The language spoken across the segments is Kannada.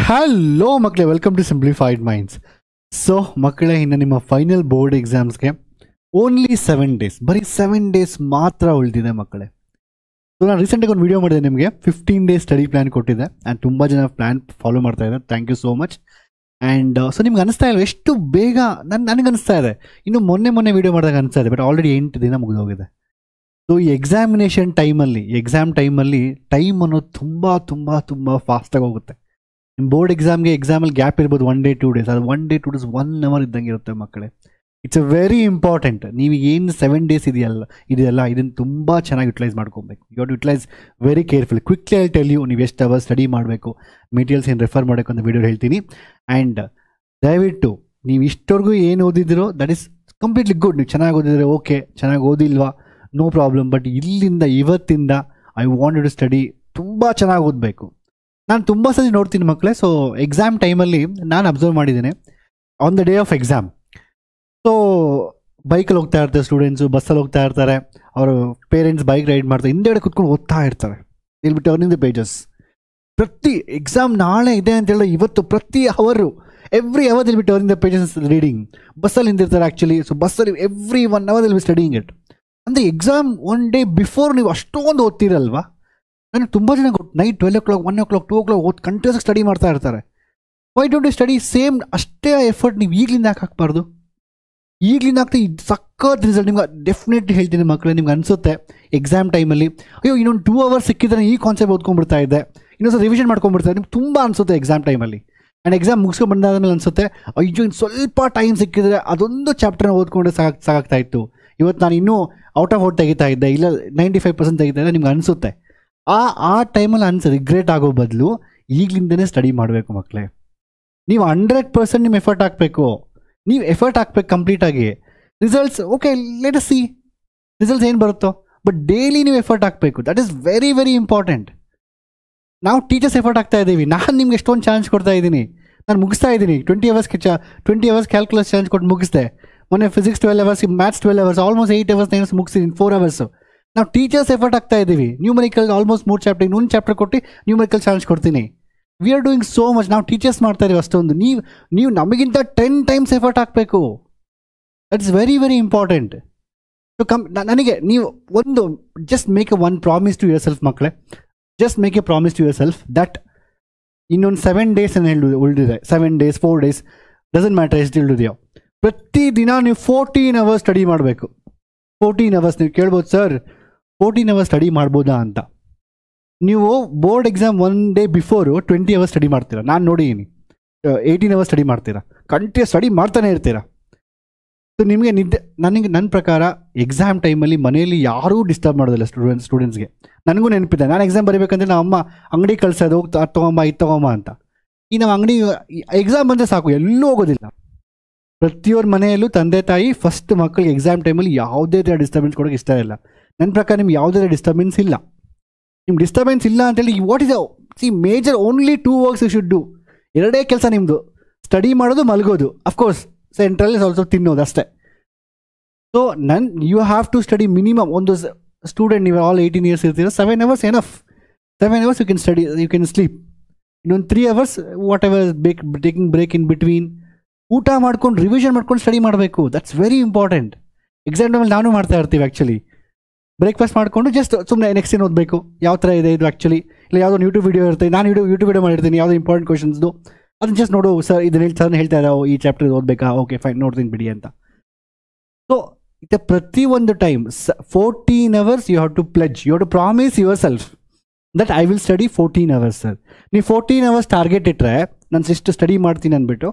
ಹಲೋ ಮಕ್ಕಳೇ, welcome to simplified minds. So ಮಕ್ಕಳೇ, ಇನ್ನು ನಿಮ್ಮ ಫೈನಲ್ ಬೋರ್ಡ್ ಎಕ್ಸಾಮ್ಸ್ಗೆ ಓನ್ಲಿ 7 ಡೇಸ್, ಬರೀ 7 ಡೇಸ್ ಮಾತ್ರ ಉಳಿದಿದೆ ಮಕ್ಕಳೇ. ಸೊ ನಾನು ರೀಸೆಂಟಾಗಿ ಒಂದು ವಿಡಿಯೋ ಮಾಡಿದೆ, ನಿಮಗೆ 15 ಡೇಸ್ ಸ್ಟಡಿ ಪ್ಲ್ಯಾನ್ ಕೊಟ್ಟಿದ್ದೆ ಆ್ಯಂಡ್ ತುಂಬ ಜನ ಪ್ಲ್ಯಾನ್ ಫಾಲೋ ಮಾಡ್ತಾ ಇದ್ದಾರೆ. Thank you so much. And so ನಿಮ್ಗೆ ಅನಿಸ್ತಾ ಇಲ್ಲ ಎಷ್ಟು ಬೇಗ? ನನಗೆ ಅನಿಸ್ತಾ ಇದೆ ಇನ್ನು ಮೊನ್ನೆ ವೀಡಿಯೋ ಮಾಡಿದಾಗ ಅನಿಸ್ತಾ ಇದೆ, ಬಟ್ ಆಲ್ರೆಡಿ 8 ದಿನ ಮುಗಿದೋಗಿದೆ. ಸೊ ಈ ಎಕ್ಸಾಮ್ ಟೈಮಲ್ಲಿ ಟೈಮ್ ಅನ್ನೋದು ತುಂಬ ಫಾಸ್ಟಾಗಿ ಹೋಗುತ್ತೆ. ನಿಮ್ಮ ಬೋರ್ಡ್ ಎಕ್ಸಾಮಲ್ಲಿ ಗ್ಯಾಪ್ ಇರ್ಬೋದು 1 ಡೇ 2 ಡೇಸ್, ಅದು 1 ಡೇ 2 ಡೇಸ್ 1 ಅವರ್ ಇದ್ದಂಗೆ ಇರುತ್ತೆ ಮಕ್ಕಳೇ. It's a very important. ನೀವು ಏನು 7 ಡೇಸ್ ಇದೆಯಲ್ಲ ಇದನ್ನು ತುಂಬ ಚೆನ್ನಾಗಿ ಯುಟಿಲೈಸ್ ಮಾಡ್ಕೊಬೇಕು. You have to utilise very careful. Quickly I tell you ನೀವು ಎಷ್ಟು ಅವರ್ ಸ್ಟಡಿ ಮಾಡಬೇಕು, ಮೆಟೀರಿಯಲ್ಸ್ ಏನು ರೆಫರ್ ಮಾಡಬೇಕು ಅಂತ ವೀಡಿಯೋ ಹೇಳ್ತೀನಿ. ಆ್ಯಂಡ್ ದಯವಿಟ್ಟು ನೀವು ಇಷ್ಟವರೆಗೂ ಏನು ಓದಿದಿರೋ ದಟ್ ಈಸ್ ಕಂಪ್ಲೀಟ್ಲಿ ಗುಡ್. ನೀವು ಚೆನ್ನಾಗಿ ಓದಿದ್ರೆ ಓಕೆ, ಚೆನ್ನಾಗಿ ಓದಿಲ್ವಾ ನೋ ಪ್ರಾಬ್ಲಮ್. ಬಟ್ ಇವತ್ತಿಂದ ಐ ವಾಂಟ್ ಟು ಸ್ಟಡಿ ತುಂಬ ಚೆನ್ನಾಗಿ ಓದಬೇಕು. ನಾನು ತುಂಬ ಸರಿ ನೋಡ್ತೀನಿ ಮಕ್ಕಳೇ. ಸೊ ಎಕ್ಸಾಮ್ ಟೈಮಲ್ಲಿ ನಾನು ಅಬ್ಸರ್ವ್ ಮಾಡಿದ್ದೇನೆ, on the day of exam so ಬೈಕಲ್ಲಿ ಹೋಗ್ತಾ ಇರ್ತಾರೆ ಸ್ಟೂಡೆಂಟ್ಸು, ಬಸ್ಸಲ್ಲಿ ಹೋಗ್ತಾ ಇರ್ತಾರೆ, ಅವರು ಪೇರೆಂಟ್ಸ್ ಬೈಕ್ ರೈಡ್ ಮಾಡ್ತಾರೆ, ಹಿಂದೆಗಡೆ ಕುತ್ಕೊಂಡು ಓದ್ತಾ ಇರ್ತಾರೆ. ಇಲ್ಲಿ ಟರ್ನಿಂಗ್ ದ ಪೇಜಸ್. ಪ್ರತಿ ಎಕ್ಸಾಮ್ ನಾಳೆ ಇದೆ ಅಂತ ಹೇಳಿದ್ರೆ ಇವತ್ತು ಪ್ರತಿ every hour they'll be turning the pages reading. ಬಸ್ಸಲ್ಲಿ ಹಿಂದಿರ್ತಾರೆ ಆ್ಯಕ್ಚುಲಿ. ಸೊ ಬಸ್ಸಲ್ಲಿ every 1 hour they'll be studying it. ಅಂದರೆ ಎಕ್ಸಾಮ್ 1 ಡೇ ಬಿಫೋರ್ ನೀವು ಅಷ್ಟೊಂದು ಓದ್ತಿರಲ್ವಾ? ನನಗೆ ತುಂಬ ಜನ ನೈಟ್ 12 o'clock 1 o'clock 2 o'clock ಓದಿ ಕಂಟಿನ್ಯೂಸ್ ಸ್ಟಡಿ ಮಾಡ್ತಾ ಇರ್ತಾರೆ. Why don't you study same ಅಷ್ಟೇ ಎಫರ್ಟ್ ನೀವು ಈಗಲಿಂದ ಯಾಕೆ ಹಾಕ್ಬಾರ್ದು? ಈಗಲಿಂದ ಹಾಕ್ತಾ ಸಖತ್ ರಿಸಲ್ಟ್ ನಿಮ್ಗೆ ಡೆಫಿನೆಟ್ಲಿ ಹೇಳ್ತೀನಿ ಮಕ್ಕಳೇ. ನಿಮ್ಗೆ ಅನಿಸುತ್ತೆ ಎಕ್ಸಾಮ್ ಟೈಮಲ್ಲಿ ಅಯ್ಯೋ ಇನ್ನೊಂದು 2 hours ಸಿಕ್ಕಿದ್ರೆ ಈ ಕಾನ್ಸೆಪ್ಟ್ ಓದ್ಕೊಂಡ್ಬಿಡ್ತಾ ಇದ್ದೆ, ಇನ್ನೊಂದು ರಿವಿಷನ್ ಮಾಡ್ಕೊಂಡ್ಬಿಡ್ತಾ ನಿಮ್ಗೆ ತುಂಬ ಅನಿಸುತ್ತೆ ಎಕ್ಸಾಮ್ ಟೈಮಲ್ಲಿ. ಆ್ಯಂಡ್ ಎಕ್ಸಾಮ್ ಮುಗಿಸ್ಕೊಂಡು ಬಂದಾದ್ಮೇಲೆ ಅನಿಸುತ್ತೆ ಅಯ್ಯೋ ಇನ್ನು ಸ್ವಲ್ಪ ಟೈಮ್ ಸಿಕ್ಕಿದ್ರೆ ಅದೊಂದು ಚಾಪ್ಟರ್ನ ಓದ್ಕೊಂಡ್ರೆ ಸಾಕಾಗ್ತಾ ಇತ್ತು, ಇವತ್ತು ನಾನು ಇನ್ನೂ ಔಟ್ ಆಫ್ ಔಟ್ ತೆಗಿತಾ ಇದ್ದೆ, ಇಲ್ಲ 95% ತೆಗಿತಾ ಇದ್ದೆ. ನಿಮ್ಗೆ ಅನಿಸುತ್ತೆ ಆ ಟೈಮಲ್ಲಿ ರಿಗ್ರೆಟ್ ಆಗೋ ಬದಲು ಈಗಲಿಂದನೇ ಸ್ಟಡಿ ಮಾಡಬೇಕು ಮಕ್ಕಳೇ. ನೀವು 100% ನಿಮ್ಮ ಎಫರ್ಟ್ ಹಾಕಬೇಕು. ನೀವು ಎಫರ್ಟ್ ಹಾಕ್ಬೇಕು ಕಂಪ್ಲೀಟಾಗಿ. Results okay, let us see results ಏನು ಬರುತ್ತೋ, ಬಟ್ ಡೈಲಿ ನೀವು ಎಫರ್ಟ್ ಹಾಕಬೇಕು. That is very very important. ನಾವು ಟೀಚರ್ಸ್ ಎಫರ್ಟ್ ಆಗ್ತಾ ಇದ್ದೀವಿ. ನಾನು ನಿಮ್ಗೆ ಎಷ್ಟೊಂದು ಚಾನ್ಸ್ ಕೊಡ್ತಾ ಇದ್ದೀನಿ. ನಾನು ಮುಗಿಸ್ತಾ ಇದ್ದೀನಿ 20 hours ಕ್ಯಾಲ್ಕುಲಸ್ ಚಾನ್ಸ್ ಕೊಟ್ಟು ಮುಗಿಸ್ದೆ. ಮೊನ್ನೆ physics 12 hours, maths 12 hours, almost 8 hours ಮುಗಿಸಿದ್ದೀನಿ, 4 hours. ನಾವು ಟೀಚರ್ಸ್ ಎಫರ್ಟ್ ಆಗ್ತಾ ಇದ್ದೀವಿ. ನ್ಯೂಮರಿಕಲ್ ಆಲ್ಮೋಸ್ಟ್ 3 ಚಾಪ್ಟರ್, ಇನ್ನೊಂದು ಚಾಪ್ಟರ್ ಕೊಟ್ಟು ನ್ಯೂಮರಿಕಲ್ ಚಾನ್ಸ್ ಕೊಡ್ತೀನಿ. We are doing so much. ನಾವು ಟೀಚರ್ಸ್ ಮಾಡ್ತಾ ಇದೀವಿ ಅಷ್ಟೊಂದು. ನೀವು ನಮಗಿಂತ 10 times ಎಫರ್ಟ್ ಹಾಕಬೇಕು. That is very very important. So ನನಗೆ ನೀವು ಒಂದು just make a one promise to yourself ಮಕ್ಕಳೇ. Just make a promise to yourself that ಇನ್ನೊಂದು 7 days ಉಳಿದಿದೆ. 7 days 4 days ಡಸಂಟ್ ಮ್ಯಾಟರ್ ಎಷ್ಟು ಉಳಿದಿದೆಯೋ, ಪ್ರತಿದಿನ ನೀವು 14 hours ಸ್ಟಡಿ ಮಾಡಬೇಕು. 14 hours. ನೀವು ಕೇಳ್ಬೋದು ಸರ್ 14 hours ಸ್ಟಡಿ ಮಾಡ್ಬೋದಾ ಅಂತ. ನೀವು board exam 1 day before 20 hours study ಮಾಡ್ತೀರಾ. ನಾನು ನೋಡಿದ್ದೀನಿ 18 hours ಸ್ಟಡಿ ಮಾಡ್ತೀರಾ, ಕಂಟಿನ್ಯೂಸ್ ಸ್ಟಡಿ ಮಾಡ್ತಾನೆ ಇರ್ತೀರಾ. ಸೊ ನಿಮಗೆ ನನ್ನ ಪ್ರಕಾರ ಎಕ್ಸಾಮ್ ಟೈಮಲ್ಲಿ ಮನೆಯಲ್ಲಿ ಯಾರೂ ಡಿಸ್ಟರ್ಬ್ ಮಾಡೋದಿಲ್ಲ ಸ್ಟೂಡೆಂಟ್ಸ್ಗೆ. ನನಗೂ ನೆನಪಿದೆ, ನಾನು ಎಕ್ಸಾಮ್ ಬರೀಬೇಕಂದ್ರೆ ನಮ್ಮ ಅಮ್ಮ ಅಂಗಡಿ ಕಳ್ಸೋದು, ಹೋಗ್ತಾ ಅದು ತೊಗೊಂಬ ಇದು ತೊಗೊಂಬ ಅಂತ. ಈ ನಾವು ಅಂಗಡಿ ಎಕ್ಸಾಮ್ ಬಂದರೆ ಸಾಕು, ಎಲ್ಲೂ ಹೋಗೋದಿಲ್ಲ. ಪ್ರತಿಯೊಬ್ಬರ ಮನೆಯಲ್ಲೂ ತಂದೆ ತಾಯಿ ಫಸ್ಟ್ ಮಕ್ಕಳಿಗೆ ಎಕ್ಸಾಮ್ ಟೈಮಲ್ಲಿ ಯಾವುದೇ ಥರ ಡಿಸ್ಟರ್ಬೆನ್ಸ್ ಕೊಡೋಕ್ಕೆ ಇಷ್ಟ ಇಲ್ಲ. ನನ್ನ ಪ್ರಕಾರ ನಿಮ್ಗೆ ಯಾವುದೇ ಥರ ಡಿಸ್ಟರ್ಬೆನ್ಸ್ ಇಲ್ಲ. ನಿಮ್ಗೆ ಡಿಸ್ಟರ್ಬೆನ್ಸ್ ಇಲ್ಲ ಅಂತೇಳಿ what is major only 2 works you should do. 2 ಕೆಲಸ ನಿಮ್ಮದು, ಸ್ಟಡಿ ಮಾಡೋದು, ಮಲಗೋದು. ಅಫ್ಕೋರ್ಸ್ ಸೆಂಟ್ರಲ್ಲಿ ಸ್ವಲ್ಪ ತಿನ್ನೋದು ಅಷ್ಟೇ. So you have to study minimum. ಒಂದು ಸ್ಟೂಡೆಂಟ್ ನೀವು ಆಲ್ 18 years ಇರ್ತೀರ, 7 hours enough. 7 hours you can study, you can sleep. ಇನ್ನೊಂದು 3 hours whatever taking break in between, ಊಟ ಮಾಡ್ಕೊಂಡು ರಿವಿಷನ್ ಮಾಡ್ಕೊಂಡು ಸ್ಟಡಿ ಮಾಡಬೇಕು. That's very important. ಎಕ್ಸಾಮ್ ಟೈಮಲ್ಲಿ ನಾವು ಮಾಡ್ತಾ ಇರ್ತೀವಿ ಆ್ಯಕ್ಚುಲಿ. ಬ್ರೇಕ್ಫಾಸ್ಟ್ ಮಾಡಿಕೊಂಡು ಜಸ್ಟ್ ಸುಮ್ಮನೆ ನೆಕ್ಸ್ಟ್ ಏನು ಓದಬೇಕು, ಯಾವ ಥರ ಇದೆ ಇದು ಆ್ಯಕ್ಚುಲಿ, ಇಲ್ಲ ಯಾವುದೋ ಯೂಟ್ಯೂಬ್ ವೀಡಿಯೋ ಇರುತ್ತೆ, ನಾನು ಯೂಟ್ಯೂಬ್ ವೀಡಿಯೋ ಮಾಡಿರ್ತೀನಿ, ಯಾವುದೋ ಇಂಪಾರ್ಟೆಂಟ್ ಕ್ವಶನ್ಸ್ದು, ಅದನ್ನು ಜಸ್ಟ್ ನೋಡು ಸರ್ ಇದನ್ನ ಹೇಳ್ತಾ ಇರೋ ಈ ಚಾಪ್ಟರ್ ಓದಬೇಕಾ, ಓಕೆ ಫೈನ್ ನೋಡ್ತೀನಿ ಬಿಡಿ ಅಂತ. ಸೊ ಇದು ಪ್ರತಿಯೊಂದು time 14 hours you have to pledge, you have to promise yourself that I will study 14 hours sir. ನೀವು 14 hours ಟಾರ್ಗೆಟ್ ಇಟ್ಟರೆ, ನಾನು ಇಷ್ಟು ಸ್ಟಡಿ ಮಾಡ್ತೀನಿ ಅಂದ್ಬಿಟ್ಟು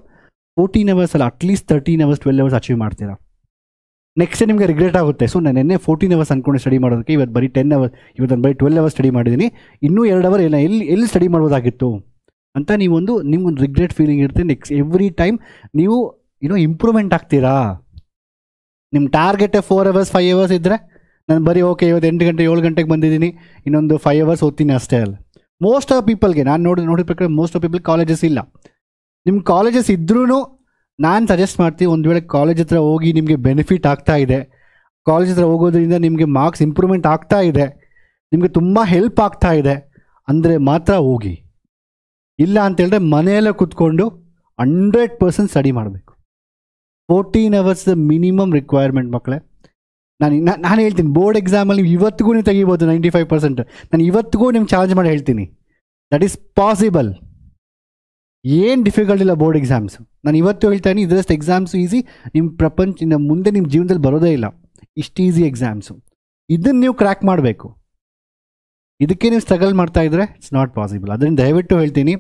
14 hours ಅಲ್ಲ ಅಟ್ಲೀಸ್ಟ್ 13 hours 12 hours ಅಚೀವ್ ಮಾಡ್ತೀರಾ. ನೆಕ್ಸ್ಟ್ ನಿಮಗೆ ರಿಗ್ರೆಟ್ ಆಗುತ್ತೆ. ಸೊ ನಾನು ನೆನ್ನೆ 14 hours ಅಂದ್ಕೊಂಡು ಸ್ಟಡಿ ಮಾಡೋದಕ್ಕೆ ಇವತ್ತು ಬರೀ 10 hours, ಇವತ್ತು ಬರೀ 12 hours ಸ್ಟಡಿ ಮಾಡಿದ್ದೀನಿ, ಇನ್ನೂ 2 hour ಎಲ್ಲಿ ಸ್ಟಡಿ ಮಾಡ್ಬೋದಾಗಿತ್ತು ಅಂತ ನಿಮ್ಗೊಂದು ರಿಗ್ರೆಟ್ ಫೀಲಿಂಗ್ ಇರುತ್ತೆ. ನೆಕ್ಸ್ಟ್ ಎವ್ರಿ ಟೈಮ್ ನೀವು ಇಂಪ್ರೂವ್ಮೆಂಟ್ ಆಗ್ತೀರಾ. ನಿಮ್ಮ ಟಾರ್ಗೆಟೇ 4 hours 5 hours ಇದ್ದರೆ ನಾನು ಬರೀ ಓಕೆ ಇವತ್ತು 8 ಗಂಟೆ 7 ಗಂಟೆಗೆ ಬಂದಿದ್ದೀನಿ, ಇನ್ನೊಂದು 5 hours ಓದ್ತೀನಿ ಅಷ್ಟೇ ಅಲ್ಲ. ಮೋಸ್ಟ್ ಆಫ್ ಪೀಪಲ್ಗೆ ನಾನು ನೋಡಿದ ಪ್ರಕಾರ ಮೋಸ್ಟ್ ಆಫ್ ಪೀಪಲ್ ಕಾಲೇಜಸ್ ಇಲ್ಲ. ನಿಮ್ಮ ಕಾಲೇಜಸ್ ಇದ್ರೂ ನಾನು ಸಜೆಸ್ಟ್ ಮಾಡ್ತೀನಿ, ಒಂದು ವೇಳೆ ಕಾಲೇಜ್ ಹತ್ರ ಹೋಗಿ ನಿಮಗೆ ಬೆನಿಫಿಟ್ ಆಗ್ತಾ ಇದೆ, ಕಾಲೇಜ್ ಹತ್ರ ಹೋಗೋದ್ರಿಂದ ನಿಮಗೆ ಮಾರ್ಕ್ಸ್ ಇಂಪ್ರೂವ್ಮೆಂಟ್ ಆಗ್ತಾ ಇದೆ, ನಿಮಗೆ ತುಂಬ ಹೆಲ್ಪ್ ಆಗ್ತಾ ಇದೆ ಅಂದರೆ ಮಾತ್ರ ಹೋಗಿ. ಇಲ್ಲ ಅಂತ ಹೇಳಿದ್ರೆ ಮನೆಯಲ್ಲೇ ಕೂತ್ಕೊಂಡು 100% ಸ್ಟಡಿ ಮಾಡಬೇಕು. 14 hours ಮಿನಿಮಮ್ ರಿಕ್ವೈರ್ಮೆಂಟ್ ಮಕ್ಕಳೇ. ನಾನು ಹೇಳ್ತೀನಿ, ಬೋರ್ಡ್ ಎಕ್ಸಾಮಲ್ಲಿ ನೀವು ಇವತ್ತಿಗೂ ನೀವು ತೆಗಿಬೋದು 95%. ನಾನು ಇವತ್ತಿಗೂ ನಿಮ್ಗೆ ಚಾರ್ಜ್ ಮಾಡಿ ಹೇಳ್ತೀನಿ, ದಟ್ ಈಸ್ ಪಾಸಿಬಲ್. ಏನು ಡಿಫಿಕಲ್ಟ್ ಇಲ್ಲ ಬೋರ್ಡ್ ಎಕ್ಸಾಮ್ಸು. ನಾನು ಇವತ್ತು ಹೇಳ್ತಾನೆ, ಇದರಷ್ಟು ಎಕ್ಸಾಮ್ಸು ಈಸಿ ನಿಮ್ಮ ಪ್ರಪಂಚ ಮುಂದೆ ನಿಮ್ಮ ಜೀವನದಲ್ಲಿ ಬರೋದೇ ಇಲ್ಲ. ಇಷ್ಟು ಈಸಿ ಎಕ್ಸಾಮ್ಸು. ಇದನ್ನು ನೀವು ಕ್ರ್ಯಾಕ್ ಮಾಡಬೇಕು. ಇದಕ್ಕೆ ನೀವು ಸ್ಟ್ರಗಲ್ ಮಾಡ್ತಾ ಇದ್ರೆ ಇಟ್ಸ್ ನಾಟ್ ಪಾಸಿಬಲ್. ಅದರಿಂದ ದಯವಿಟ್ಟು ಹೇಳ್ತೀನಿ,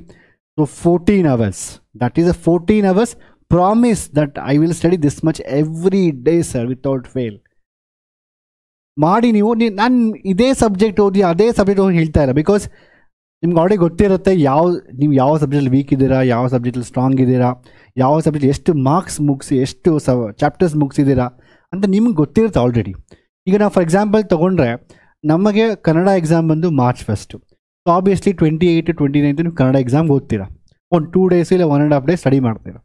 so 14 hours, that is a 14 hours promise that I will study this much every day sir without fail ಮಾಡಿ. ನಾನು ಇದೇ ಸಬ್ಜೆಕ್ಟ್ ಓದಿ ಅದೇ ಸಬ್ಜೆಕ್ಟ್ ಓದಿ ಹೇಳ್ತಾ ಇಲ್ಲ, ಬಿಕಾಸ್ ನಿಮ್ಗೆ ಆಲ್ರೆಡಿ ಗೊತ್ತಿರುತ್ತೆ ನೀವು ಯಾವ ಸಬ್ಜೆಕ್ಟಲ್ಲಿ ವೀಕ್ ಇದ್ದೀರಾ, ಯಾವ ಸಬ್ಜೆಕ್ಟಲ್ಲಿ ಸ್ಟ್ರಾಂಗ್ ಇದ್ದೀರಾ, ಯಾವ ಸಬ್ಜೆಕ್ಟ್ ಎಷ್ಟು ಮಾರ್ಕ್ಸ್ ಮುಗಿಸಿ ಎಷ್ಟು ಚಾಪ್ಟರ್ಸ್ ಮುಗಿಸಿದ್ದೀರಾ ಅಂತ ನಿಮ್ಗೆ ಗೊತ್ತಿರುತ್ತೆ ಆಲ್ರೆಡಿ. ಈಗ ನಾವು ಫಾರ್ ಎಕ್ಸಾಂಪಲ್ ತೊಗೊಂಡ್ರೆ, ನಮಗೆ ಕನ್ನಡ ಎಕ್ಸಾಮ್ ಬಂದು March 1. ಸೊ ಆಬ್ವಿಯಸ್ಲಿ 28, 29 ನೀವು ಕನ್ನಡ ಎಕ್ಸಾಮ್ಗೆ ಓದ್ತೀರಾ. ಒಂದು 2 days ಇಲ್ಲ 1.5 days ಸ್ಟಡಿ ಮಾಡ್ತೀರಾ.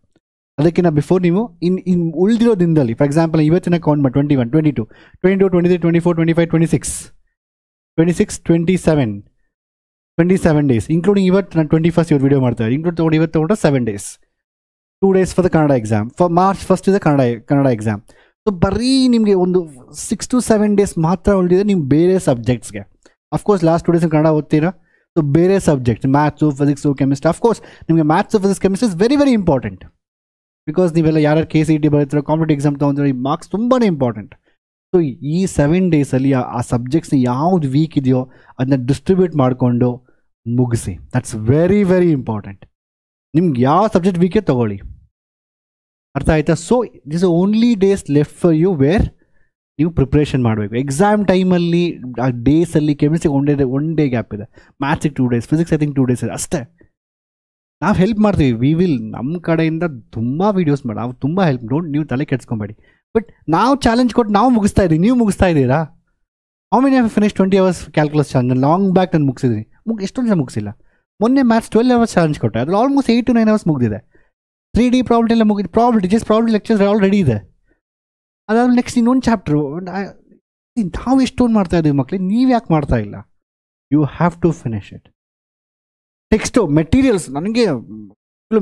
ಅದಕ್ಕಿಂತ ಬಿಫೋರ್ ನೀವು ಇನ್ ಉಳಿದಿರೋ ದಿನದಲ್ಲಿ, ಫಾರ್ ಎಕ್ಸಾಂಪಲ್ ಇವತ್ತಿನ ಕೌಂಟ್ ಮಾಡಿ 21, 22, 22, 23, 24, 25, 26, 27 days, ಇನ್ಕ್ಲೂಡಿಂಗ್ ಇವತ್ತು ನಾನು 21st ಇವತ್ತು ವಿಡಿಯೋ ಮಾಡ್ತಾರೆ, ಇನ್ಕ್ಲೂಡ್ ಇವತ್ತು ತೊಗೊಂಡ್ರೆ 7 days, 2 days for the Kannada exam. For March 1 ಇದೆ ಕನ್ನಡ ಎಕ್ಸಾಮ್. ಸೊ ಬರೀ ನಿಮಗೆ ಒಂದು 6 to 7 days ಮಾತ್ರ ಉಳಿದಿದೆ ನಿಮ್ಮ ಬೇರೆ ಸಬ್ಜೆಕ್ಟ್ಸ್ಗೆ. ಅಫ್ಕೋರ್ಸ್ ಲಾಸ್ಟ್ 2 days ಕನ್ನಡ ಓದ್ತೀರಾ, ಸೊ ಬೇರೆ subjects maths, physics, chemistry. Of course ನಿಮಗೆ maths, physics, chemistry is very very important. Because ನೀವೆಲ್ಲ ಯಾರು KCET ಬರೀತೀರೋ, ಕಾಂಪಿಟೇಟಿವ್ ಎಕ್ಸಾಮ್ ತೊಗೊಂಡ್ರೆ ಈ ಮಾರ್ಕ್ಸ್ ತುಂಬಾ ಇಂಪಾರ್ಟೆಂಟ್. ಸೊ ಈ 7 daysಲ್ಲಿ ಆ ಸಬ್ಜೆಕ್ಟ್ಸ್ನ ಯಾವ್ದು ವೀಕ್ ಇದೆಯೋ ಅದನ್ನ ಡಿಸ್ಟ್ರಿಬ್ಯೂಟ್ ಮಾಡಿಕೊಂಡು ಮುಗಿಸಿ. That's very very important. ನಿಮ್ಗೆ ಯಾವ ಸಬ್ಜೆಕ್ಟ್ ವೀಕೇ ತೊಗೊಳ್ಳಿ, ಅರ್ಥ ಆಯ್ತಾ? So this only days left for you where ನೀವು ಪ್ರಿಪ್ರೇಷನ್ ಮಾಡಬೇಕು. ಎಕ್ಸಾಮ್ ಟೈಮಲ್ಲಿ ಆ ಡೇಸಲ್ಲಿ ಕೆಮಿಸ್ಟ್ರಿಗೆ ಒನ್ ಡೇ ಗ್ಯಾಪ್ ಇದೆ, ಮ್ಯಾಥ್ಸಿಗೆ 2 days, physics I think 2 days ಇದೆ ಅಷ್ಟೇ. ನಾವು ಹೆಲ್ಪ್ ಮಾಡ್ತೀವಿ, ವಿ ವಿಲ್ ನಮ್ಮ ಕಡೆಯಿಂದ ತುಂಬ ವೀಡಿಯೋಸ್ ಮಾಡಿ, ನಾವು ತುಂಬ ಹೆಲ್ಪ್. ನೀವು ತಲೆ ಕೆಡ್ಸ್ಕೊಬೇಡಿ. ಬಟ್ ನಾವು ಚಾಲೆಂಜ್ ಕೊಟ್ಟು ನಾವು ಮುಗಿಸ್ತಾ ಇದ್ದೀವಿ, ನೀವು ಮುಗಿಸ್ತಾ ಇದ್ದೀರಾ? How many have finish 20 hours calculus challenge? ನಾನು ಲಾಂಗ್ ಬ್ಯಾಕ್ ನಾನು ಮುಗಿಸಿದ್ದೀನಿ. ಎಷ್ಟೊಂದು ಜನ ಮುಗಿಸಿಲ್ಲ. ಮೊನ್ನೆ ಮ್ಯಾಥ್ಸ್ 12 hours ಚಾಲೆಂಜ್ ಕೊಟ್ಟೆ, ಅದ್ರಲ್ಲಿ ಆಲ್ಮೋಸ್ಟ್ 8 to 9 hours ಮುಗಿದಿದೆ. 3D ಪ್ರಾಬ್ಲಮ್ ಎಲ್ಲ ಮುಗಿದು, ಪ್ರಾಬ್ಲಮ್ ಲೆಕ್ಚರ್ಸ್ ಆಲ್ರೆಡಿ ಇದೆ. ಅದಾದ್ಮೇಲೆ ನೆಕ್ಸ್ಟ್ ಇನ್ನೊಂದು ಚಾಪ್ಟ್ರು. ನಾವು ಎಷ್ಟೊಂದು ಮಾಡ್ತಾ ಇದ್ದೀವಿ ಮಕ್ಕಳಿಗೆ, ನೀವು ಯಾಕೆ ಮಾಡ್ತಾ ಇಲ್ಲ? You have to finish it. Next materials. ನನಗೆ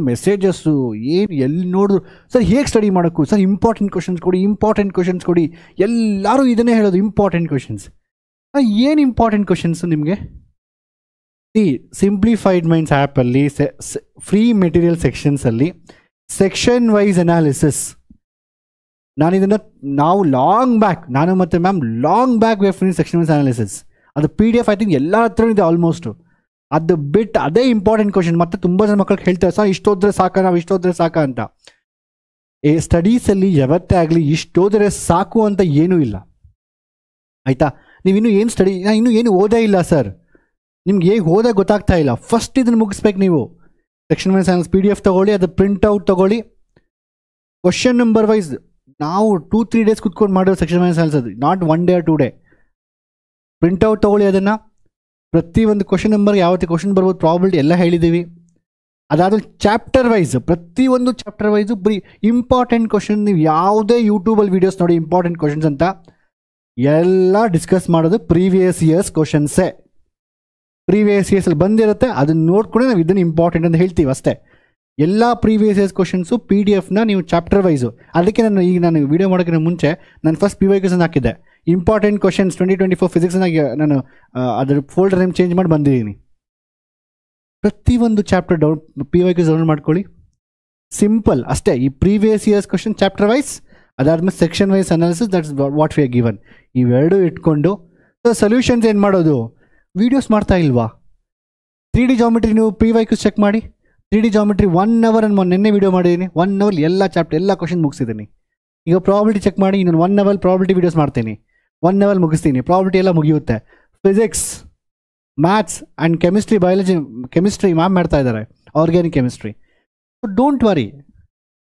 ಮೆಸೇಜಸ್ಸು ಏನು ಎಲ್ಲಿ ನೋಡಿದ್ರು, ಸರ್ ಹೇಗೆ ಸ್ಟಡಿ ಮಾಡೋಕ್ಕೂ, ಸರ್ ಇಂಪಾರ್ಟೆಂಟ್ ಕ್ವಶನ್ಸ್ ಕೊಡಿ. ಎಲ್ಲರೂ ಇದನ್ನೇ ಹೇಳೋದು, ಇಂಪಾರ್ಟೆಂಟ್ ಕ್ವಶನ್ಸ್. ಏನು ಇಂಪಾರ್ಟೆಂಟ್ ಕ್ವಶನ್ಸು ನಿಮಗೆ? ಸಿಂಪ್ಲಿಫೈಡ್ ಮೈಂಡ್ಸ್ ಆ್ಯಪಲ್ಲಿ ಫ್ರೀ ಮೆಟೀರಿಯಲ್ ಸೆಕ್ಷನ್ಸಲ್ಲಿ ಸೆಕ್ಷನ್ ವೈಸ್ ಅನಾಲಿಸಿಸ್. ನಾವು ಲಾಂಗ್ ಬ್ಯಾಕ್, ನಾನು ಮತ್ತು ma'am long back we free section wise analysis. ಅದು PDF ಐ ಥಿಂಕ್ ಎಲ್ಲ ಹತ್ರ ಇದೆ ಆಲ್ಮೋಸ್ಟು. ಅದು ಬಿಟ್ಟು ಅದೇ ಇಂಪಾರ್ಟೆಂಟ್ ಕ್ವಶನ್. ಮತ್ತು ತುಂಬ ಜನ ಮಕ್ಕಳಿಗೆ ಹೇಳ್ತಾರೆ, ಸರ್ ಇಷ್ಟೋದ್ರೆ ಸಾಕ, ನಾವು ಇಷ್ಟೋದ್ರೆ ಸಾಕ ಅಂತ. ಸ್ಟಡೀಸಲ್ಲಿ ಯಾವತ್ತೇ ಆಗಲಿ ಇಷ್ಟೋದ್ರೆ ಸಾಕು ಅಂತ ಏನೂ ಇಲ್ಲ, ಆಯಿತಾ? ನೀವಿನ್ನೂ ಏನು ಸ್ಟಡಿ, ನಾನು ಇನ್ನೂ ಏನು ಓದೇ ಇಲ್ಲ ಸರ್, ನಿಮ್ಗೆ ಹೇಗೆ ಓದೋಕೆ ಗೊತ್ತಾಗ್ತಾ ಇಲ್ಲ, ಫಸ್ಟ್ ಇದನ್ನು ಮುಗಿಸ್ಬೇಕು ನೀವು. ಸೆಕ್ಷನ್ ವೈಸ್ ಅನಾಲಿಸಿಸ್ PDF ತೊಗೊಳ್ಳಿ, ಅದು ಪ್ರಿಂಟ್ಔಟ್ ತೊಗೊಳ್ಳಿ. ಕ್ವಶನ್ ನಂಬರ್ ವೈಸ್ ನಾವು 2-3 days ಕುತ್ಕೊಂಡು ಮಾಡೋ section wise analysis, not 1 day or 2 day. Printout ತೊಗೊಳ್ಳಿ, ಅದನ್ನು ಪ್ರತಿಯೊಂದು ಕ್ವಶನ್ ನಂಬರ್ಗೆ ಯಾವತ್ತೇ ಕ್ವಶನ್ ಬರ್ಬೋದು, ಪ್ರಾಬಿಲಿಟಿ ಎಲ್ಲ ಹೇಳಿದ್ದೀವಿ. ಅದಾದ್ಮೇಲೆ ಚಾಪ್ಟರ್ ವೈಸ್, ಪ್ರತಿಯೊಂದು ಚಾಪ್ಟರ್ ವೈಸು ಬರೀ ಇಂಪಾರ್ಟೆಂಟ್ ಕ್ವಶನ್. ನೀವು ಯಾವುದೇ ಯೂಟ್ಯೂಬಲ್ಲಿ ವೀಡಿಯೋಸ್ ನೋಡಿ ಇಂಪಾರ್ಟೆಂಟ್ ಕ್ವಶನ್ಸ್ ಅಂತ, ಎಲ್ಲ ಡಿಸ್ಕಸ್ ಮಾಡೋದು ಪ್ರೀವಿಯಸ್ ಇಯರ್ಸ್ ಕ್ವಶನ್ಸೇ. ಪ್ರೀವಿಯಸ್ ಇಯರ್ಸಲ್ಲಿ ಬಂದಿರುತ್ತೆ, ಅದನ್ನು ನೋಡ್ಕೊಂಡೆ ನಾವು ಇದನ್ನು ಇಂಪಾರ್ಟೆಂಟ್ ಅಂತ ಹೇಳ್ತೀವಿ ಅಷ್ಟೇ. ಎಲ್ಲ ಪ್ರೀವಿಯಸ್ ಇಯರ್ಸ್ ಕ್ವಶನ್ಸು PDF ನೀವು ಚಾಪ್ಟರ್ ವೈಸು. ಅದಕ್ಕೆ ನಾನು ವೀಡಿಯೋ ಮಾಡೋಕ್ಕಿಂತ ಮುಂಚೆ ನಾನು ಫಸ್ಟ್ PYQs ಹಾಕಿದ್ದೆ. ಇಂಪಾರ್ಟೆಂಟ್ ಕ್ವಶನ್ಸ್ 2024 ಫಿಸಿಕ್ಸ್ನಾಗಿ ನಾನು ಅದರ ಫೋಲ್ಡರ್ ನೇಮ್ ಚೇಂಜ್ ಮಾಡಿ ಬಂದಿದ್ದೀನಿ. ಪ್ರತಿಯೊಂದು ಚಾಪ್ಟರ್ PYQs ಡೌನ್ಲೋಡ್ ಮಾಡ್ಕೊಳ್ಳಿ. ಸಿಂಪಲ್ ಅಷ್ಟೇ. ಈ previous years question chapter wise, ಅದಾದ್ಮೇಲೆ section wise analysis, that's what we are given. ಇವೆರಡು ಇಟ್ಕೊಂಡು ಸೊಲ್ಯೂಷನ್ಸ್ ಏನು ಮಾಡೋದು? ವೀಡಿಯೋಸ್ ಮಾಡ್ತಾ ಇಲ್ವಾ? 3D ಜಾಮೆಟ್ರಿ ನೀವು PYQs ಚೆಕ್ ಮಾಡಿ. 3D ಜಾಮೆಟ್ರಿ 1 hour ನಿನ್ನೆ ವೀಡಿಯೋ ಮಾಡಿದ್ದೀನಿ. 1 hour ಎಲ್ಲ ಚಾಪ್ಟರ್ ಎಲ್ಲ ಕ್ವಶನ್ ಮುಗಿಸಿದ್ದೀನಿ. ಈಗ ಪ್ರಾಬಿಲಿಟಿ ಚೆಕ್ ಮಾಡಿ, ಇನ್ನೊಂದು 1 hour ಪ್ರಾಬಿಲಿಟಿ ವೀಡಿಯೋಸ್ ಮಾಡ್ತೀನಿ. 1 hour ಮುಗಿಸ್ತೀನಿ, ಪ್ರಾಬಿಲಿಟಿ ಎಲ್ಲ ಮುಗಿಯುತ್ತೆ. Physics, maths and chemistry, biology, chemistry ma'am ಮಾಡ್ತಾ ಇದ್ದಾರೆ, organic chemistry. So don't worry,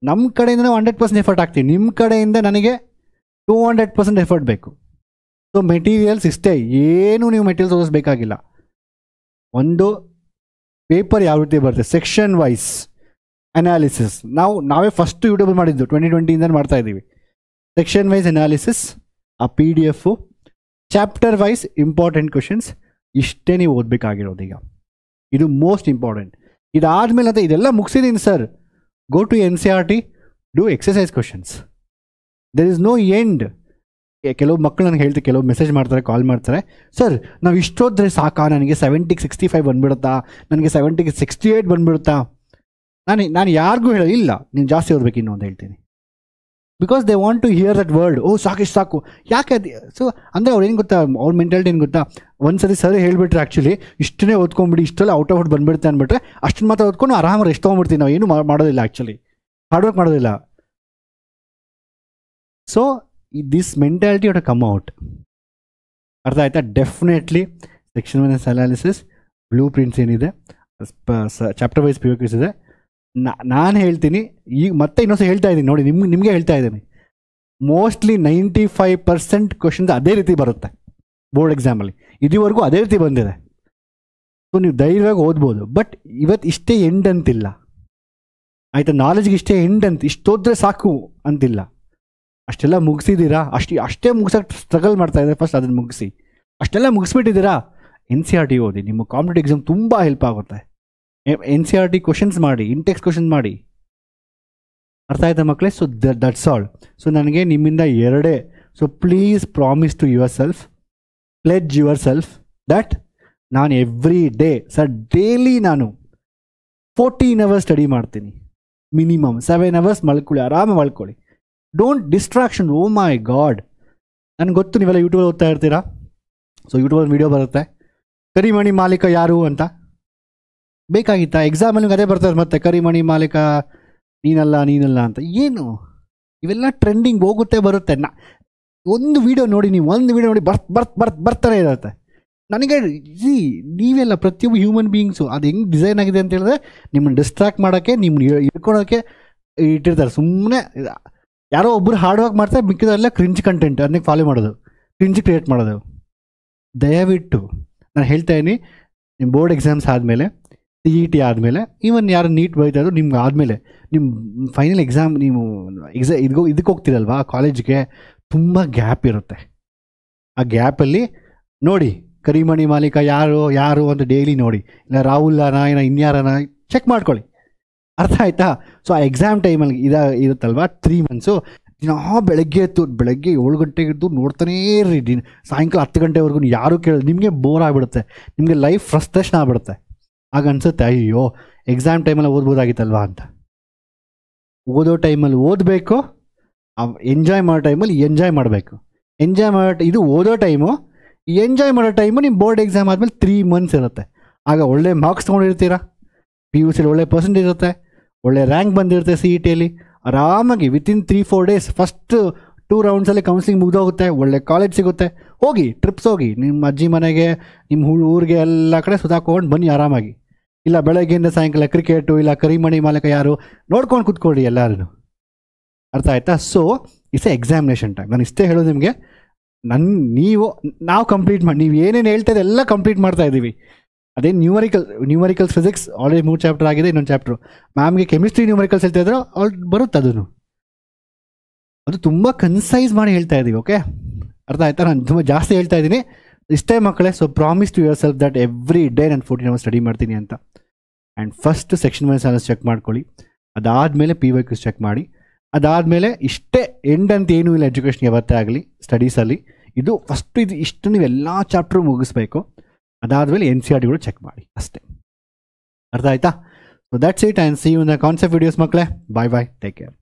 ನಮ್ಮ ಕಡೆಯಿಂದ ನಾವು 100% ಎಫರ್ಟ್ ಹಾಕ್ತೀವಿ. ನಿಮ್ಮ ಕಡೆಯಿಂದ ನನಗೆ 200% ಎಫರ್ಟ್ ಬೇಕು. ಸೊ ಮೆಟೀರಿಯಲ್ಸ್ ಇಷ್ಟೇ, ಏನು ನೀವು ಮೆಟೀರಿಯಲ್ಸ್ ಓದಿಸ್ಬೇಕಾಗಿಲ್ಲ. ಒಂದು ಪೇಪರ್ ಯಾವ ರೀತಿ ಬರುತ್ತೆ, ಸೆಕ್ಷನ್ ವೈಸ್ ಅನಾಲಿಸಿಸ್. ನಾವೇ ಫಸ್ಟ್ ಯೂಟ್ಯೂಬಲ್ಲಿ ಮಾಡಿದ್ದು, 2020 ಮಾಡ್ತಾ ಇದ್ದೀವಿ. ಸೆಕ್ಷನ್ ವೈಸ್ ಅನಾಲಿಸಿಸ್, ಆ PDF, chapter wise important questions, ಇಷ್ಟೇ ನೀವು ಓದಬೇಕಾಗಿರೋದು. ಈಗ ಇದು ಮೋಸ್ಟ್ ಇಂಪಾರ್ಟೆಂಟ್. ಇದಾದ್ಮೇಲೆ ಅಂತ ಇದೆಲ್ಲ ಮುಗಿಸಿದ್ದೀನಿ sir, go to NCERT, do exercise questions. There is no end. ಕೆಲವು ಮಕ್ಕಳು ನನಗೆ ಹೇಳ್ತೀವಿ, ಕೆಲವು ಮೆಸೇಜ್ ಮಾಡ್ತಾರೆ, ಕಾಲ್ ಮಾಡ್ತಾರೆ, ಸರ್ ನಾವು ಇಷ್ಟೋದ್ರೆ ಸಾಕಾ, ನನಗೆ 70ಗೆ 65 ಬಂದುಬಿಡುತ್ತಾ, ನನಗೆ 70ಗೆ 68 ಬಂದುಬಿಡುತ್ತಾ? ನಾನು ಯಾರಿಗೂ ಇಲ್ಲ, ನೀನು ಜಾಸ್ತಿ ಓದಬೇಕು ಇನ್ನು ಅಂತ ಹೇಳ್ತೀನಿ. Because they want to hear that word, ಓ ಸಾಕಿಷ್ಟು ಸಾಕು. ಯಾಕೆ ಅದು? ಸೊ ಅಂದರೆ ಅವ್ರು ಏನು ಗೊತ್ತಾ, ಅವ್ರ ಮೆಂಟಾಲಿಟಿ ಏನು ಗೊತ್ತಾ, ಒಂದ್ಸರಿ ಸರಿ ಹೇಳಿಬಿಟ್ರೆ ಆ್ಯಕ್ಚುಲಿ ಇಷ್ಟನ್ನೇ ಓದ್ಕೊಂಬಿಡಿ, ಇಷ್ಟೆಲ್ಲ ಔಟ್ ಆಫ್ ಔಟ್ ಬಂದುಬಿಡುತ್ತೆ ಅಂದ್ಬಿಟ್ರೆ ಅಷ್ಟನ್ನು ಮಾತ್ರ ಓದ್ಕೊಂಡು ಆರಾಮಾಗಿ ರೆಸ್ಟ್ ತೊಗೊಂಡ್ಬಿಡ್ತೀವಿ. ನಾವು ಏನು ಮಾಡೋದಿಲ್ಲ, ಆ್ಯಕ್ಚುಲಿ ಹಾರ್ಡ್ ವರ್ಕ್ ಮಾಡೋದಿಲ್ಲ. So this mentality to come out. ಅರ್ಥ ಆಯ್ತಾ? Definitely section wise analysis, blueprints ಏನಿದೆ, ಚಾಪ್ಟರ್ ವೈಸ್ POQs ಇದೆ. ನಾನು ಹೇಳ್ತೀನಿ ಈಗ ಮತ್ತೆ ಇನ್ನೊಂದು ಹೇಳ್ತಾ ಇದ್ದೀನಿ ನೋಡಿ, ನಿಮಗೆ ಹೇಳ್ತಾ ಇದ್ದೀನಿ, ಮೋಸ್ಟ್ಲಿ 95% ಕ್ವಶನ್ಸ್ ಅದೇ ರೀತಿ ಬರುತ್ತೆ ಬೋರ್ಡ್ ಎಕ್ಸಾಮಲ್ಲಿ. ಇದುವರೆಗೂ ಅದೇ ರೀತಿ ಬಂದಿದೆ. ಸೊ ನೀವು ಧೈರ್ಯವಾಗಿ ಓದ್ಬೋದು. ಬಟ್ ಇವತ್ತು ಇಷ್ಟೇ ಎಂಡ್ ಅಂತಿಲ್ಲ, ಆಯಿತಾ? ನಾಲೆಜ್ಗೆ ಇಷ್ಟೇ ಎಂಡ್ ಅಂತ, ಇಷ್ಟೋದ್ರೆ ಸಾಕು ಅಂತಿಲ್ಲ. ಅಷ್ಟೆಲ್ಲ ಮುಗಿಸಿದ್ದೀರಾ, ಅಷ್ಟೇ ಮುಗಿಸೋಕ್ಕೆ ಸ್ಟ್ರಗಲ್ ಮಾಡ್ತಾ ಇದ್ದಾರೆ, ಫಸ್ಟ್ ಅದನ್ನು ಮುಗಿಸಿ. ಅಷ್ಟೆಲ್ಲ ಮುಗಿಸ್ಬಿಟ್ಟಿದ್ದೀರಾ, NCERT ಓದಿ, ನಿಮ್ಮ ಕಾಂಪಿಟೇಟಿವ್ ಎಕ್ಸಾಮ್ ತುಂಬ ಹೆಲ್ಪ್ ಆಗುತ್ತೆ. NCERT ಕ್ವಶನ್ಸ್ ಮಾಡಿ, ಇಂಟೆಕ್ಸ್ ಕ್ವಶನ್ ಮಾಡಿ. ಅರ್ಥ ಆಯ್ತಾ ಮಕ್ಕಳೇ? So that's all. ಸೊ ನನಗೆ ನಿಮ್ಮಿಂದ ಎರಡೇ. So please promise to yourself, pledge yourself that ನಾನು ಎವ್ರಿ ಡೇ ಸರ್, ಡೈಲಿ ನಾನು 14 hours ಸ್ಟಡಿ ಮಾಡ್ತೀನಿ, ಮಿನಿಮಮ್ 7 hours ಮಲ್ಕೊಳ್ಳಿ, ಆರಾಮಾಗಿ ಮಲ್ಕೊಳ್ಳಿ. Don't distraction. Oh my God, ನನಗೆ ಗೊತ್ತು ನೀವೆಲ್ಲ ಯೂಟ್ಯೂಬಲ್ಲಿ ಓದ್ತಾ ಇರ್ತೀರಾ. ಸೊ ಯೂಟ್ಯೂಬಲ್ಲಿ ವೀಡಿಯೋ ಬರುತ್ತೆ, ಕರಿಮಣಿ ಮಾಲೀಕ ಯಾರು ಅಂತ. ಬೇಕಾಗಿತ್ತಾ? ಎಕ್ಸಾಮಲ್ಲಿ ಅದೇ ಬರ್ತಾರೆ ಮತ್ತೆ, ಕರಿಮಣಿ ಮಾಲೀಕ ನೀನಲ್ಲ ಅಂತ. ಏನು ಇವೆಲ್ಲ ಟ್ರೆಂಡಿಂಗ್ ಹೋಗುತ್ತೆ ಬರುತ್ತೆ. ಒಂದು ವೀಡಿಯೋ ನೋಡಿ, ನೀವು ಒಂದು ವೀಡಿಯೋ ನೋಡಿ ಬರ್ತಾನೆ ಇರುತ್ತೆ. ನನಗೆ ನೀವೆಲ್ಲ ಪ್ರತಿಯೊಬ್ಬ ಹ್ಯೂಮನ್ ಬೀಯಿಂಗ್ಸು ಅದು ಹೆಂಗೆ ಡಿಸೈನ್ ಆಗಿದೆ ಅಂತ ಹೇಳಿದ್ರೆ, ನಿಮ್ಮನ್ನು ಡಿಸ್ಟ್ರಾಕ್ಟ್ ಮಾಡೋಕ್ಕೆ, ನಿಮ್ಮನ್ನ ಇಟ್ಕೊಳ್ಳೋಕ್ಕೆ ಇಟ್ಟಿರ್ತಾರೆ. ಸುಮ್ಮನೆ ಯಾರೋ ಒಬ್ಬರು ಹಾರ್ಡ್ ವರ್ಕ್ ಮಾಡ್ತಾರೆ, ಮಿಕ್ಕಿದೆಲ್ಲ ಕ್ರಿಂಜ್ ಕಂಟೆಂಟ್, ಅದನ್ನೇ ಫಾಲೋ ಮಾಡೋದು, ಕ್ರಿಂಜ್ ಕ್ರಿಯೇಟ್ ಮಾಡೋದು. ದಯವಿಟ್ಟು ನಾನು ಹೇಳ್ತಾ ಇದ್ದೀನಿ, ನಿಮ್ಮ ಬೋರ್ಡ್ ಎಕ್ಸಾಮ್ಸ್ ಆದಮೇಲೆ, CET ಆದಮೇಲೆ, ಈವನ್ ಯಾರು ನೀಟ್ ಬರೀತಾ ಇದ್ರು ನಿಮ್ಗೆ ಆದಮೇಲೆ, ನಿಮ್ಮ ಫೈನಲ್ ಎಕ್ಸಾಮ್ ನೀವು ಇದಕ್ಕೆ ಹೋಗ್ತಿರಲ್ವಾ ಕಾಲೇಜ್ಗೆ, ತುಂಬ ಗ್ಯಾಪ್ ಇರುತ್ತೆ. ಆ ಗ್ಯಾಪಲ್ಲಿ ನೋಡಿ, ಕರಿಮಣಿ ಮಾಲೀಕ ಯಾರು ಅಂತ ಡೈಲಿ ನೋಡಿ, ಇಲ್ಲ ರಾಹುಲ್ನ ಇನ್ಯಾರನ ಚೆಕ್ ಮಾಡ್ಕೊಳ್ಳಿ. ಅರ್ಥ ಆಯ್ತಾ? ಸೊ ಆ ಎಕ್ಸಾಮ್ ಟೈಮಲ್ಲಿ ಇರುತ್ತಲ್ವ 3 months, ಬೆಳಗ್ಗೆ 7 ಗಂಟೆಗೆ ಎದ್ದು ನೋಡ್ತಾನೇ ಇರ್ರಿ, ಸಾಯಂಕಾಲ 10 ಗಂಟೆವರೆಗೂ ಯಾರು ಕೇಳೋದು, ನಿಮಗೆ ಬೋರ್ ಆಗಿಬಿಡುತ್ತೆ, ನಿಮಗೆ ಲೈಫ್ ಫ್ರಸ್ಟ್ರೇಷನ್ ಆಗಿಬಿಡುತ್ತೆ. ಆಗ ಅನ್ಸುತ್ತೆ, ಅಯ್ಯೋ ಎಕ್ಸಾಮ್ ಟೈಮಲ್ಲಿ ಓದ್ಬೋದಾಗಿತ್ತಲ್ವಾ ಅಂತ. ಓದೋ ಟೈಮಲ್ಲಿ ಓದಬೇಕು, ಎಂಜಾಯ್ ಮಾಡೋ ಟೈಮಲ್ಲಿ ಎಂಜಾಯ್ ಮಾಡಬೇಕು. ಎಂಜಾಯ್ ಮಾಡೋ ಇದು ಓದೋ ಟೈಮು, ಎಂಜಾಯ್ ಮಾಡೋ ಟೈಮು ನಿಮ್ಮ ಬೋರ್ಡ್ ಎಕ್ಸಾಮ್ ಆದಮೇಲೆ 3 months ಇರುತ್ತೆ. ಆಗ ಒಳ್ಳೆ ಮಾರ್ಕ್ಸ್ ತೊಗೊಂಡಿರ್ತೀರ, PUCಲಿ ಒಳ್ಳೆ ಪರ್ಸೆಂಟೇಜ್ ಇರುತ್ತೆ, ಒಳ್ಳೆ ರ್ಯಾಂಕ್ ಬಂದಿರುತ್ತೆ, CETಯಲ್ಲಿ ಆರಾಮಾಗಿ ವಿತಿನ್ 3-4 days ಫಸ್ಟ್ 2 roundsಲ್ಲಿ ಕೌನ್ಸಿಲಿಂಗ್ ಮುಗಿದೋಗುತ್ತೆ, ಒಳ್ಳೆ ಕಾಲೇಜ್ ಸಿಗುತ್ತೆ. ಹೋಗಿ ಟ್ರಿಪ್ಸ್ ಹೋಗಿ, ನಿಮ್ಮ ಅಜ್ಜಿ ಮನೆಗೆ, ನಿಮ್ಮ ಊರಿಗೆ ಎಲ್ಲ ಕಡೆ ಸುತ್ತಾಕೊಂಡು ಬನ್ನಿ ಆರಾಮಾಗಿ. ಇಲ್ಲ ಬೆಳಗ್ಗೆಯಿಂದ ಸಾಯಂಕಾಲ ಕ್ರಿಕೆಟು, ಇಲ್ಲ ಕರಿಮಣಿ ಮಾಲೀಕ ಯಾರು ನೋಡ್ಕೊಂಡು ಕೂತ್ಕೊಳ್ಳಿ ಎಲ್ಲರೂ. ಅರ್ಥ ಆಯ್ತಾ? So it's examination time. ನಾನು ಇಷ್ಟೇ ಹೇಳೋದು ನಿಮಗೆ, ನಾವು ಕಂಪ್ಲೀಟ್ ಮಾಡಿ, ನೀವು ಏನೇನು ಹೇಳ್ತಾ ಇದೆ ಎಲ್ಲ ಕಂಪ್ಲೀಟ್ ಮಾಡ್ತಾ ಇದ್ದೀವಿ. ಅದೇ ನ್ಯೂಮರಿಕಲ್ಸ್ ಫಿಸಿಕ್ಸ್ ಆಲ್ರೆಡಿ 3 chapter ಆಗಿದೆ, ಇನ್ನೊಂದು ಚಾಪ್ಟ್ರು. ಮ್ಯಾಮ್ಗೆ ಕೆಮಿಸ್ಟ್ರಿ ನ್ಯೂಮರಿಕಲ್ಸ್ ಹೇಳ್ತಾ ಇದ್ರು, ಬರುತ್ತೆ ಅದು ತುಂಬ ಕನ್ಸೈಸ್ ಮಾಡಿ ಹೇಳ್ತಾ ಇದ್ದೀವಿ. ಓಕೆ, ಅರ್ಥ ಆಯ್ತಾ? ನಾನು ತುಂಬ ಜಾಸ್ತಿ ಹೇಳ್ತಾ ಇದ್ದೀನಿ, ಇಷ್ಟೇ ಮಕ್ಕಳೇ. So promise to yourself that every day ನಾನು 14 hours ಸ್ಟಡಿ ಮಾಡ್ತೀನಿ ಅಂತ. And first section wise analysis check ಮಾಡ್ಕೊಳ್ಳಿ, ಅದಾದಮೇಲೆ PYQs ಚೆಕ್ ಮಾಡಿ, ಅದಾದಮೇಲೆ ಇಷ್ಟೇ ಎಂಡ್ ಅಂತ ಏನೂ ಇಲ್ಲ ಎಜುಕೇಷನ್ ಯಾವತ್ತೇ ಆಗಲಿ ಸ್ಟಡೀಸಲ್ಲಿ. ಇದು ಫಸ್ಟ್, ಇಷ್ಟು ನೀವು ಎಲ್ಲ ಚಾಪ್ಟ್ರು ಮುಗಿಸ್ಬೇಕು. ಅದಾದಮೇಲೆ NCERTಗಳು ಚೆಕ್ ಮಾಡಿ ಅಷ್ಟೇ. ಅರ್ಥ ಆಯ್ತಾ? So that's it, and see you in the concept videos ಮಕ್ಕಳೇ. Bye, take care.